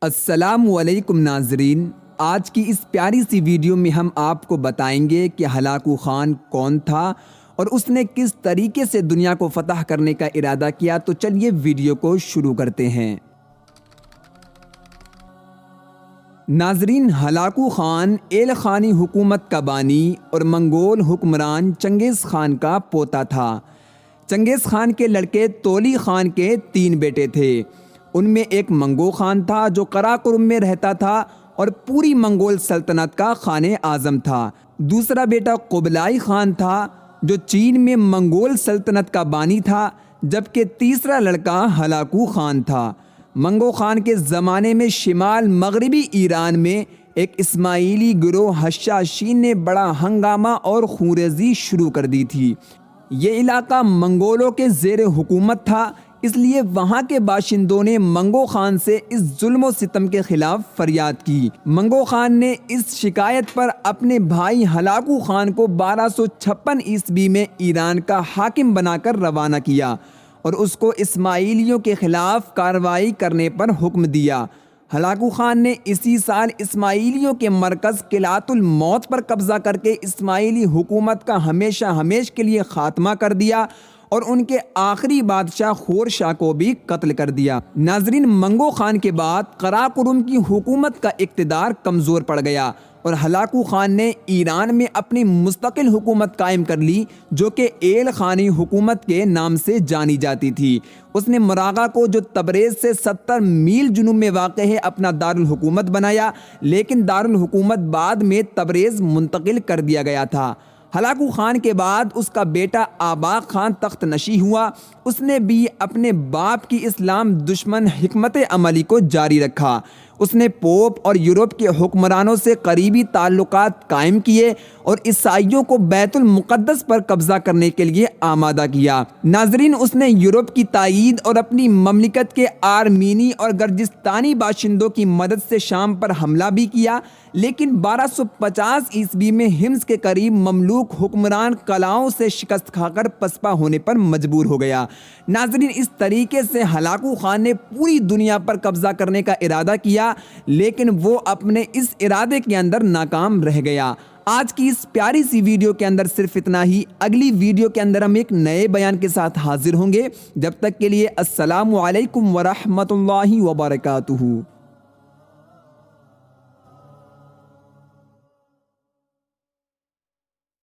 السلام علیکم ناظرین، آج کی اس پیاری سی ویڈیو میں ہم آپ کو بتائیں گے کہ ہلاکو خان کون تھا اور اس نے کس طریقے سے دنیا کو فتح کرنے کا ارادہ کیا۔ تو چلیے ویڈیو کو شروع کرتے ہیں۔ ناظرین، ہلاکو خان ایل خانی حکومت کا بانی اور منگول حکمران چنگیز خان کا پوتا تھا۔ چنگیز خان کے لڑکے تولی خان کے 3 بیٹے تھے۔ ان میں ایک منگو خان تھا جو قراقرم میں رہتا تھا اور پوری منگول سلطنت کا خان اعظم تھا۔ دوسرا بیٹا قبلائی خان تھا جو چین میں منگول سلطنت کا بانی تھا، جبکہ تیسرا لڑکا ہلاکو خان تھا۔ منگو خان کے زمانے میں شمال مغربی ایران میں ایک اسماعیلی گروہ حشاشین نے بڑا ہنگامہ اور خونریزی شروع کر دی تھی۔ یہ علاقہ منگولوں کے زیر حکومت تھا، اس لیے وہاں کے باشندوں نے منگو خان سے اس ظلم و ستم کے خلاف فریاد کی۔ منگو خان نے اس شکایت پر اپنے بھائی ہلاکو خان کو 1256 عیسوی میں ایران کا حاکم بنا کر روانہ کیا اور اس کو اسماعیلیوں کے خلاف کارروائی کرنے پر حکم دیا۔ ہلاکو خان نے اسی سال اسماعیلیوں کے مرکز قلعۃ الموت پر قبضہ کر کے اسماعیلی حکومت کا ہمیشہ کے لیے خاتمہ کر دیا اور ان کے آخری بادشاہ خور شاہ کو بھی قتل کر دیا۔ ناظرین، منگو خان کے بعد قراقرم کی حکومت کا اقتدار کمزور پڑ گیا اور ہلاکو خان نے ایران میں اپنی مستقل حکومت قائم کر لی، جو کہ ایل خانی حکومت کے نام سے جانی جاتی تھی۔ اس نے مراغہ کو، جو تبریز سے 70 میل جنوب میں واقع ہے، اپنا دارالحکومت بنایا، لیکن دارالحکومت بعد میں تبریز منتقل کر دیا گیا تھا۔ ہلاکو خان کے بعد اس کا بیٹا آباق خان تخت نشین ہوا۔ اس نے بھی اپنے باپ کی اسلام دشمن حکمت عملی کو جاری رکھا۔ اس نے پوپ اور یورپ کے حکمرانوں سے قریبی تعلقات قائم کیے اور عیسائیوں کو بیت المقدس پر قبضہ کرنے کے لیے آمادہ کیا۔ ناظرین، اس نے یورپ کی تائید اور اپنی مملکت کے آرمینی اور گرجستانی باشندوں کی مدد سے شام پر حملہ بھی کیا، لیکن 1250 عیسوی میں حمص کے قریب مملوک حکمران قلعوں سے شکست کھا کر پسپا ہونے پر مجبور ہو گیا۔ ناظرین، اس طریقے سے ہلاکو خان نے پوری دنیا پر قبضہ کرنے کا ارادہ کیا، لیکن وہ اپنے اس ارادے کے اندر ناکام رہ گیا۔ آج کی اس پیاری سی ویڈیو کے اندر صرف اتنا ہی۔ اگلی ویڈیو کے اندر ہم ایک نئے بیان کے ساتھ حاضر ہوں گے۔ جب تک کے لیے السلام علیکم ورحمۃ اللہ وبرکاتہ۔